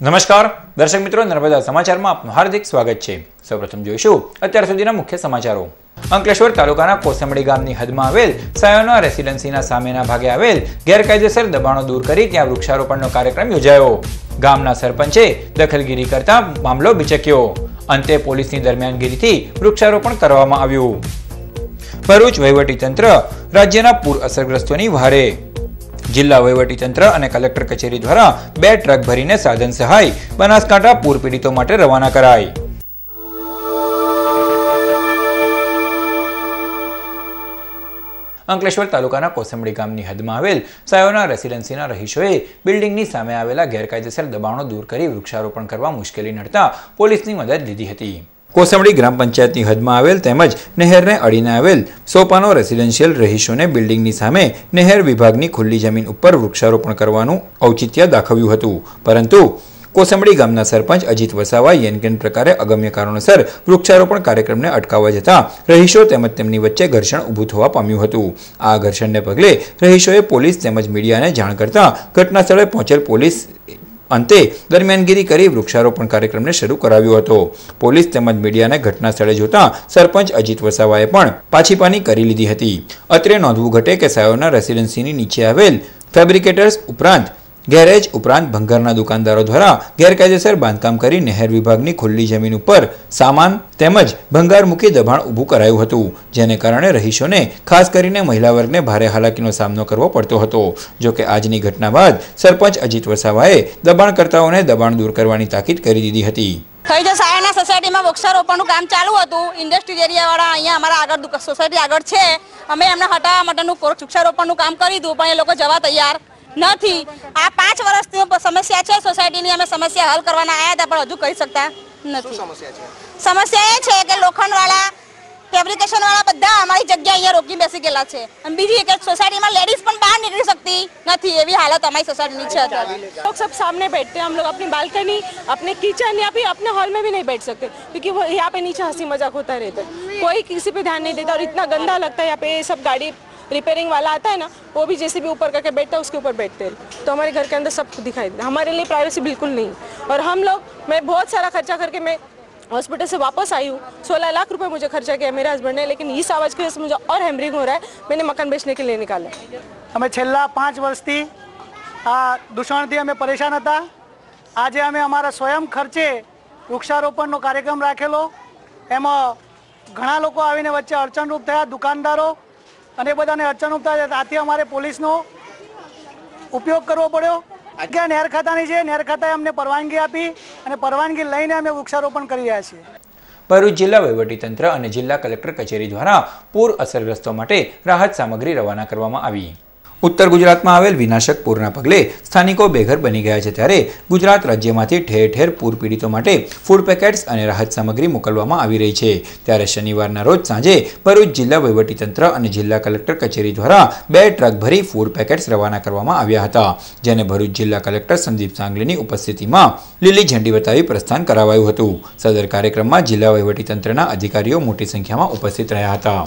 નમસ્કાર દર્શક મિત્રો, નર્મદા સમાચારમાં આપનું હાર્દિક સ્વાગત છે। સૌપ્રથમ જોઈશું અત્યાર સુધીના મુખ્ય સમાચારો। અંકલેશ્વર તાલુકાના કોસંબડી ગામની હદમાં આવેલ સાયોના રેસિડેન્સીના સામેના ભાગે આવેલ ગેરકાયદેસર દબાણો દૂર કરી ત્યાં વૃક્ષારોપણનો કાર્યક્રમ યોજાયો। ગામના સરપંચે દખલગીરી કરતા મામલો બિચક્યો। અંતે પોલીસની દરમિયાનગીરીથી વૃક્ષારોપણ કરવામાં આવ્યું। ભરૂચ વહીવટીતંત્ર રાજ્યના પૂર અસરગ્રસ્તોની વહારે। જિલ્લા વહીવટીતંત્ર અને કલેક્ટર કચેરી દ્વારા 2 ટ્રક ભરીને સાધન સહાય બનાસકાંઠા પૂર પીડિતો માટે રવાના કરાઈ। અંકલેશ્વર તાલુકાના કોસંબડી ગામની હદમાં આવેલ સાયોના રેસિડેન્સીના રહીશોએ બિલ્ડિંગની સામે આવેલા ગેરકાયદેસર દબાણો દૂર કરી વૃક્ષારોપણ કરવા મુશ્કેલી નડતા પોલીસની મદદ લીધી હતી। કોસંબડી ગ્રામ પંચાયતની હદમાં આવેલ તેમજ નહેરને અડીને આવેલ સોપાનો રેસિડેન્શિયલ રહીશોને બિલ્ડિંગની સામે નહેર વિભાગની ખુલ્લી જમીન ઉપર વૃક્ષારોપણ કરવાનું ઔચિત્ય દાખવ્યું હતું, પરંતુ કોસંબડી ગામના સરપંચ અજીત વસાવા યેનકેન પ્રકારે અગમ્ય કારણોસર વૃક્ષારોપણ કાર્યક્રમને અટકાવવા જતા રહીશો તેમજ તેમની વચ્ચે ઘર્ષણ ઊભું થવા પામ્યું હતું। આ ઘર્ષણને પગલે રહીશોએ પોલીસ તેમજ મીડિયાને જાણ કરતા ઘટના સ્થળે પહોંચેલ પોલીસ અંતે દરમિયાનગીરી કરી વૃક્ષારોપણ કાર્યક્રમને શરૂ કરાવ્યો હતો। પોલીસ તેમજ મીડિયાને ઘટના સ્થળે જોતા સરપંચ અજીત વસાવાએ પણ પાછીપાની કરી લીધી હતી। અત્રે નોંધવું ઘટે કે સાયોના રેસિડેન્સીની નીચે આવેલ ફેબ્રિકેટર્સ ઉપરાંત ગેરેજ ઉપરાંત ભંગારના દુકાનદારો દ્વારા ગેરકાયદેસર બાંધકામ કરી નહેર વિભાગની ખુલ્લી જમીન ઉપર સામાન તેમજ ભંગાર મૂકી દબાણ ઊભું કરાયું હતું, જેને કારણે રહીશોને ખાસ કરીને મહિલા વર્ગને ભારે હાલાકીનો સામનો કરવો પડતો હતો। જો કે આજની ઘટના બાદ સરપંચ અજીત વસાવાએ દબાણકર્તાઓને દબાણ દૂર કરવાની તાકીદ કરી દીધી હતી। કઈ જે સાયાના સોસાયટીમાં વૃક્ષારોપણનું કામ ચાલુ હતું, ઇન્ડસ્ટ્રી એરિયાવાળા અહીંયા અમારા આગળ સોસાયટી આગળ છે, અમે એમને હટાવવા માટેનું વૃક્ષારોપણનું કામ કરી દીધું, પણ એ લોકો જવા તૈયાર નથી। આ 5 વર્ષની સમસ્યા છે સોસાયટીની, અમે સમસ્યા હલ કરવાના આવ્યા હતા પણ હજુ કહી શકતા નથી। સમસ્યા એ છે કે લોખંડવાળા ફેબ્રિકેશનવાળા બધા અમારી જગ્યા અહીંયા રોકી બેસી ગયેલા છે, અને બીજી એક સોસાયટીમાં લેડીઝ પણ બહાર નીકળી सकती नहीं, એવી હાલત અમારી સોસાયટીની છે। लोग सब सामने बैठते हैं, हम लोग अपनी बालकनी, अपने किचन या फिर अपने हॉल में भी नहीं बैठ सकते क्योंकि वो यहाँ पे नीचे हंसी मजाक होता रहता है, कोई किसी पे ध्यान नहीं देता और इतना गंदा लगता है। यहाँ पे सब गाड़ी रिपेयरिंग वाला आता है ना, वो भी जैसे भी ऊपर करके बैठता है उसके ऊपर बैठते हैं, तो हमारे घर के अंदर सब दिखाई देता है। हमारे लिए प्राइवेसी बिल्कुल नहीं। और हम लोग, मैं बहुत सारा खर्चा करके मैं हॉस्पिटल से वापस आई हूँ, 16 लाख रुपए मुझे खर्चा किया मेरे हस्बैंड ने, लेकिन इस आवाज़ की वजह से मुझे और हेमरिंग हो रहा है, मैंने मकान बेचने के लिए निकाला। અમે છેલ્લા 5 વર્ષથી આ દૂષણથી અમે પરેશાન હતા। આજે અમે અમારા સ્વયં ખર્ચે વૃક્ષારોપણનો કાર્યક્રમ રાખેલો, એમાં ઘણા લોકો આવીને વચ્ચે અડચણરૂપ થયા, દુકાનદારો અને બધાને અડચણરૂપ થયા, આથી અમારે પોલીસનો ઉપયોગ કરવો પડ્યો। જગ્યા નહેર ખાતાની છે, નહેર ખાતાએ અમને પરવાનગી આપી અને પરવાનગી લઈને અમે વૃક્ષારોપણ કરી રહ્યા છીએ। ભરૂચ જિલ્લા વહીવટીતંત્ર અને જિલ્લા કલેક્ટર કચેરી દ્વારા પૂર અસરગ્રસ્તો માટે રાહત સામગ્રી રવાના કરવામાં આવી। ઉત્તર ગુજરાતમાં આવેલ વિનાશક પૂરના પગલે સ્થાનિકો બેઘર બની ગયા છે, ત્યારે ગુજરાત રાજ્યમાંથી ઠેર ઠેર પૂર પીડિતો માટે ફૂડ પેકેટ્સ અને રાહત સામગ્રી મોકલવામાં આવી રહી છે। ત્યારે શનિવારના રોજ સાંજે ભરૂચ જિલ્લા વહીવટીતંત્ર અને જિલ્લા કલેક્ટર કચેરી દ્વારા 2 ટ્રક ભરી ફૂડ પેકેટ્સ રવાના કરવામાં આવ્યા હતા, જેને ભરૂચ જિલ્લા કલેક્ટર સંદીપ સાંગલેની ઉપસ્થિતિમાં લીલી ઝંડી બતાવી પ્રસ્થાન કરાવાયું હતું। સદર કાર્યક્રમમાં જિલ્લા વહીવટીતંત્રના અધિકારીઓ મોટી સંખ્યામાં ઉપસ્થિત રહ્યા હતા।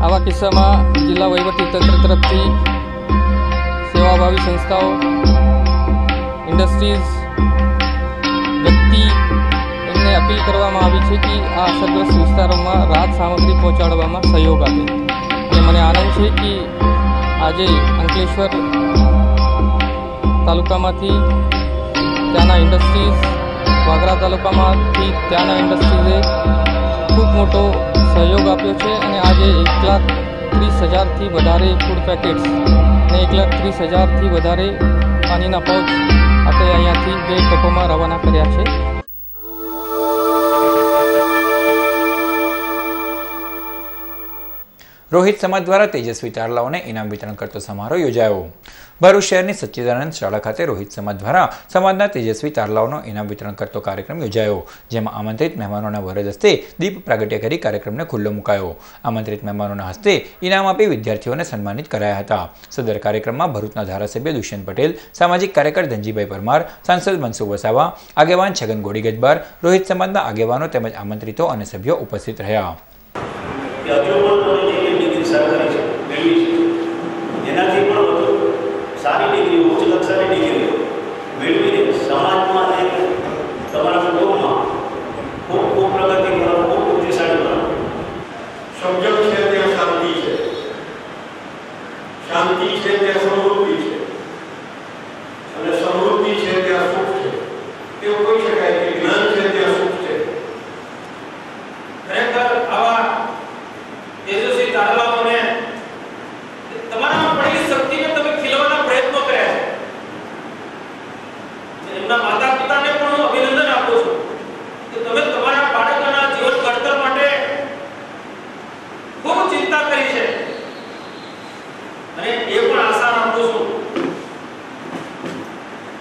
આવા કિસ્સામાં જિલ્લા વહીવટીતંત્ર તરફથી सेवाभावी संस्थाओं, इंडस्ट्रीज, व्यक्ति एमने अपील करवामां आवी छे कि आ असरग्रस्त विस्तारोमां राहत सामग्री पहोंचाडवामां सहयोग आपे। ए मने आनंद छे कि आजे अंकलेश्वर तालुकामांथी त्याना इंडस्ट्रीज, वागरा तालुकामांथी त्याना इंडस्ट्रीजे खूब मोटो सहयोग आप्यो छे અને આજે 1,30,000 થી વધારે ફૂડ પેકેટ્સ અને 1,30,000 થી વધારે પાણીના પાઉચ આપણે અહીંયાથી 2 ટ્રકોમાં રવાના કર્યા છે। રોહિત સમાજ દ્વારા તેજસ્વી તારલાઓને ઇનામ વિતરણ કરતો સમારોહ યોજાયો। ભરૂચ શહેરની સચ્ચિદાનંદ શાળા ખાતે રોહિત સમાજ દ્વારા સમાજના તેજસ્વી તારલાઓનો ઇનામ વિતરણ કરતો કાર્યક્રમ યોજાયો, જેમાં આમંત્રિત મહેમાનોના વરદ હસ્તે દીપ પ્રાગટ્ય કરી કાર્યક્રમને ખુલ્લો મુકાયો। આમંત્રિત મહેમાનોના હસ્તે ઇનામ આપી વિદ્યાર્થીઓને સન્માનિત કરાયા હતા। સદર કાર્યક્રમમાં ભરૂચના ધારાસભ્ય દુષ્યંત પટેલ, સામાજિક કાર્યકર ધનજીભાઈ પરમાર, સાંસદ મનસુખ વસાવા, આગેવાન છગન ગોડી ગજબાર, રોહિત સમાજના આગેવાનો તેમજ આમંત્રિતો અને સભ્યો ઉપસ્થિત રહ્યા। सारी डिग्री उच्च कक्षा की डिग्री मेळवीने समाज में एक શાંતિ છે ત્યાં સમૃદ્ધિ છે અને સમૃદ્ધિ છે ત્યાં સુખ છે એવું કહી શકાય કે જ્ઞાન છે ત્યાં સુખ છે. ખરેખર આવા તેજસ્વી તારલાઓને તમારામાં પડેલી શક્તિને તમે ખીલવાના પ્રયત્નો કર્યા છે. એમના માતા પિતાને પણ હું અભિનંદન આપું છું કે તમે તમારા બાળકોના જીવન ઘડતર માટે ખૂબ ચિંતા કરી છે અને એ પણ આશા રાખું છું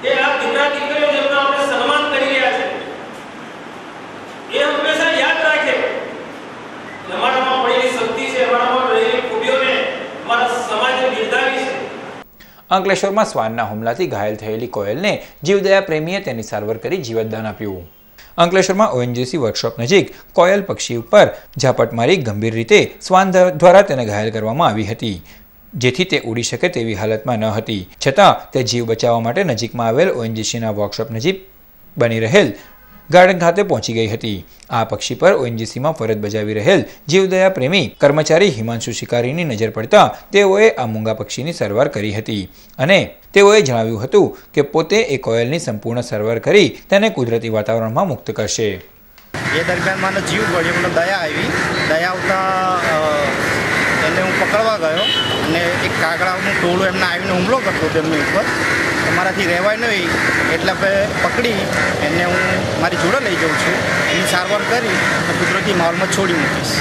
કે આ દીકરા દીકરીઓ જેમનું આપણે સન્માન કરી રહ્યા છે એ હંમેશા યાદ રાખે અમારામાં પડેલી શક્તિ છે, અમારામાં રહેલી ખૂબીઓને અમારા સમાજે બિરદાવી છે. અંકલેશ્વરમાં શ્વાનના હુમલાથી ઘાયલ થયેલી કોયલને જીવદયા પ્રેમીએ તેની સારવાર કરી જીવતદાન આપ્યું. અંકલેશ્વરમાં ઓએનજીસી વર્કશોપ નજીક કોયલ પક્ષી ઉપર ઝાપટ મારી ગંભીર રીતે શ્વાન દ્વારા તેને ઘાયલ કરવામાં આવી હતી, જેથી તે ઉડી શકે તેવી હાલતમાં ન હતી. છતાં તે જીવ બચાવવા માટે નજીકમાં આવેલ ઓએનજીસીના વર્કશોપ નજીક બની રહેલ ગાર્ડન ખાતે પહોંચી ગઈ હતી. આ પક્ષી પર ઓએનજીસીમાં ફરજ બજાવી રહેલ જીવદયા પ્રેમી કર્મચારી હિમાંશુ શિકારીની નજર પડતા તેઓએ આ મૂંગા પક્ષીની સારવાર કરી હતી અને તેઓએ જણાવ્યું હતું કે પોતે એ કોયલની સંપૂર્ણ સારવાર કરી તેને કુદરતી વાતાવરણમાં મુક્ત કરશે. એ દરમિયાન મને જીવ પડ્યો, મને દયા આવી. દયા આવતા એને હું પકડવા ગયો અને એક કાગડાનું ટોળું એમને આવીને હુમલો કરતો તેમની ઉપર. મારાથી રહેવાય નહીં એટલે પકડી એને હું મારી જોડે લઈ જાઉં છું. એની સારવાર કરી અને કુદરતી માહોલમાં છોડી મૂકીશ.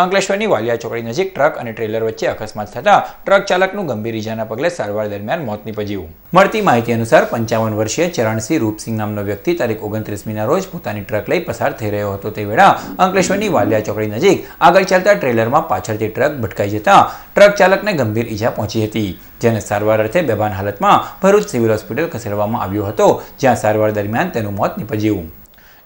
અંકલેશ્વરની વાલિયા ચોકડી નજીક ટ્રક અને ટ્રેલર વચ્ચે અકસ્માત થતા ટ્રક ચાલકનું ગંભીર ઇજાના પગલે સારવાર દરમિયાન મોત નીપજ્યું. મળતી માહિતી અનુસાર 55 વર્ષીય ચરણસિંહ રૂપસિંહ નામનો વ્યક્તિ તારીખ 29મીના રોજ પોતાની ટ્રક લઈ પસાર થઈ રહ્યો હતો તે વેળા અંકલેશ્વરની વાલિયા ચોકડી નજીક આગળ ચાલતા ટ્રેલરમાં પાછળથી ટ્રક ભટકાઈ જતા ટ્રક ચાલકને ગંભીર ઈજા પહોંચી હતી, જેને સારવાર અર્થે બેભાન હાલતમાં ભરૂચ સિવિલ હોસ્પિટલ ખસેડવામાં આવ્યો હતો, જ્યાં સારવાર દરમિયાન તેનું મોત નીપજ્યું.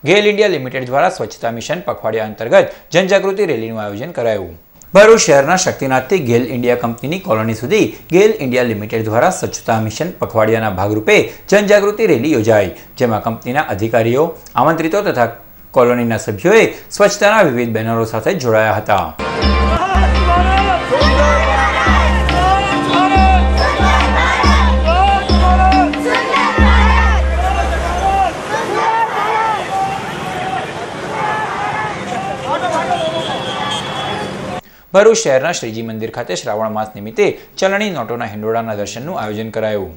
ગેલ ઇન્ડિયા લિમિટેડ દ્વારા સ્વચ્છતા મિશન પખવાડિયા અંતર્ગત જનજાગૃતિ રેલીનું આયોજન કરાયું. ભરૂચ શહેરના શક્તિનાથથી ગેલ ઇન્ડિયા કંપનીની કોલોની સુધી ગેલ ઇન્ડિયા લિમિટેડ દ્વારા સ્વચ્છતા મિશન પખવાડિયાના ભાગરૂપે જનજાગૃતિ રેલી યોજાઈ, જેમાં કંપનીના અધિકારીઓ, આમંત્રિતો તથા કોલોનીના સભ્યોએ સ્વચ્છતાના વિવિધ બેનરો સાથે જોડાયા હતા. ભરૂચ શહેરના શ્રીજી મંદિર ખાતે શ્રાવણ માસ નિમિત્તે ચલણી નોટોના હિંડોળાના દર્શનનું આયોજન કરાયું.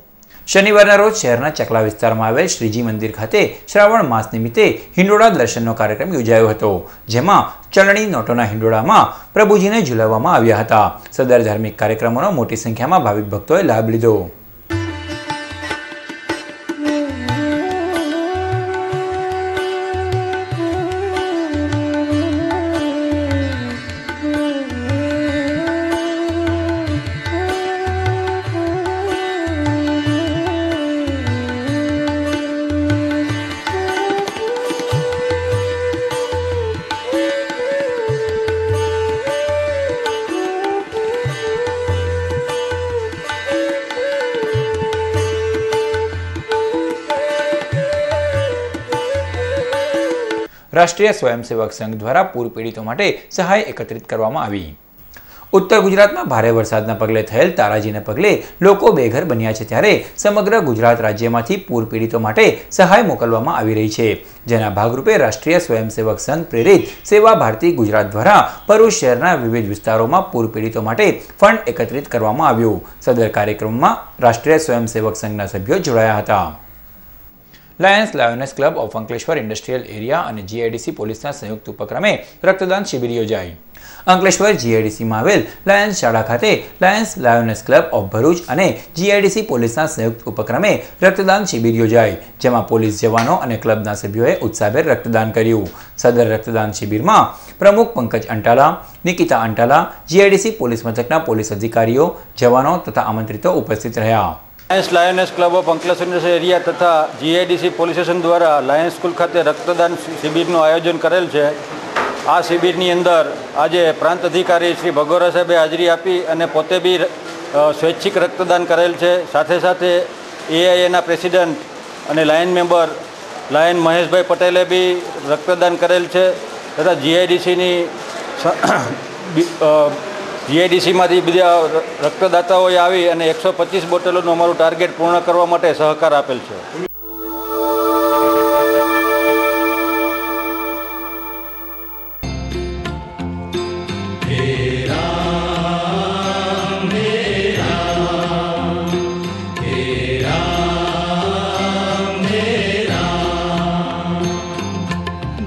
શનિવારના રોજ શહેરના ચકલા વિસ્તારમાં આવેલ શ્રીજી મંદિર ખાતે શ્રાવણ માસ નિમિત્તે હિંડોળા દર્શનનો કાર્યક્રમ યોજાયો હતો, જેમાં ચલણી નોટોના હિંડોળામાં પ્રભુજીને ઝુલાવવામાં આવ્યા હતા. સદર ધાર્મિક કાર્યક્રમોનો મોટી સંખ્યામાં ભાવિક ભક્તોએ લાભ લીધો. રાષ્ટ્રીય સ્વયંસેવક સંઘ દ્વારા પૂર પીડિતો માટે સહાય એકત્રિત કરવામાં આવી. ઉત્તર ગુજરાતમાં ભારે વરસાદના પગલે થયેલ તારાજીને પગલે લોકો બેઘર બન્યા છે, ત્યારે સમગ્ર ગુજરાત રાજ્યમાંથી પૂર પીડિતો માટે સહાય મોકલવામાં આવી રહી છે, જેના ભાગરૂપે રાષ્ટ્રીય સ્વયંસેવક સંઘ પ્રેરિત સેવા ભારતી ગુજરાત દ્વારા ભરૂચ શહેરના વિવિધ વિસ્તારોમાં પૂર પીડિતો માટે ફંડ એકત્રિત કરવામાં આવ્યું. સદર કાર્યક્રમમાં રાષ્ટ્રીય સ્વયંસેવક સંઘના સભ્યો જોડાયા હતા. Lions lioness club of Ankleshwar industrial area અને જીઆઈડીસી પોલીસના સંયુક્ત ઉપક્રમે રક્તદાન શિબિર યોજાઈ. અંકલેશ્વર જીઆઈડીસીમાં આવેલ લાયન્સ શાળા ખાતે Lions lioness club of Bharuch અને જીઆઈડીસી પોલીસના સંયુક્ત ઉપક્રમે રક્તદાન શિબિર યોજાઈ, જેમાં પોલીસ જવાનો અને ક્લબના સભ્યોએ ઉત્સાહભેર રક્તદાન કર્યું. સદર રક્તદાન શિબિરમાં પ્રમુખ પંકજ અંટાલા, નિકિતા અંટાલા, જીઆઈડીસી પોલીસ મથકના પોલીસ અધિકારીઓ, જવાનો તથા આમંત્રિતો ઉપસ્થિત રહ્યા. Lions lioness club of Ankleshwar area તથા જીઆઈડીસી પોલીસ સ્ટેશન દ્વારા લાયન્સ સ્કૂલ ખાતે રક્તદાન શિબિરનું આયોજન કરેલ છે. આ શિબિરની અંદર આજે પ્રાંત અધિકારી શ્રી ભગોરા સાહેબે હાજરી આપી અને પોતે બી સ્વૈચ્છિક રક્તદાન કરેલ છે. સાથે સાથે એઆઈએના પ્રેસિડન્ટ અને લાયન મેમ્બર લાયન મહેશભાઈ પટેલે બી રક્તદાન કરેલ છે તથા જીઆઈડીસીની જીઆઈડીસીમાંથી બીજા રક્તદાતાઓએ આવી અને 125 બોટલોનું અમારું ટાર્ગેટ પૂર્ણ કરવા માટે સહકાર આપેલ છે.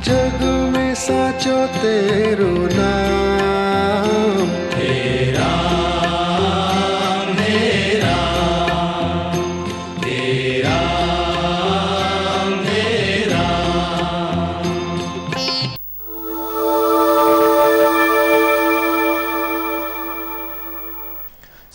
जग में साचो तेरो नाम हे राम हे राम हे राम हे राम.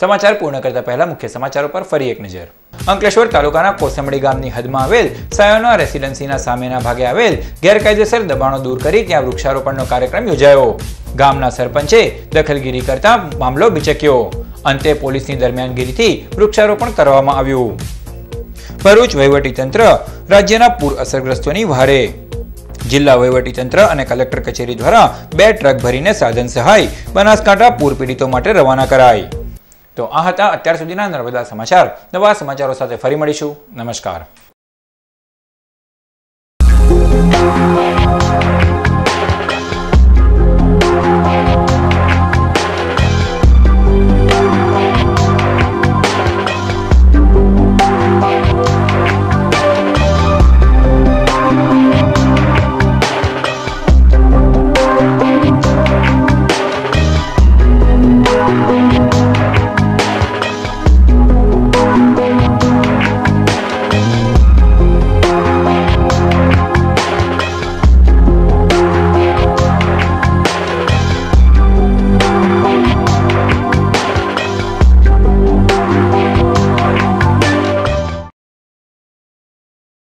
સમાચાર પૂર્ણ કરતા પહેલા મુખ્ય સમાચારો પર ફરી એક નજર. અંકલેશ્વર તાલુકાના કોસંબડી ગામની હદમાં આવેલ સાયોના રેસિડેન્સીના સામેના ભાગે આવેલ ગેરકાયદેસર દબાણો દૂર કરી ત્યાં વૃક્ષારોપણનો કાર્યક્રમ યોજાયો. ગામના સરપંચે દખલગીરી કરતા મામલો બિચક્યો. અંતે પોલીસની દરમિયાનગીરીથી વૃક્ષારોપણ કરવામાં આવ્યું. ભરૂચ વહીવટીતંત્ર રાજ્યના પૂર અસરગ્રસ્તોની વહારે. જિલ્લા વહીવટીતંત્ર અને કલેક્ટર કચેરી દ્વારા 2 ટ્રક ભરીને સાધન સહાય બનાસકાંઠા પૂર પીડિતો માટે રવાના કરાઈ. તો આ હતા અત્યાર સુધીના નર્મદા સમાચાર. નવા સમાચારો સાથે ફરી મળીશું. નમસ્કાર.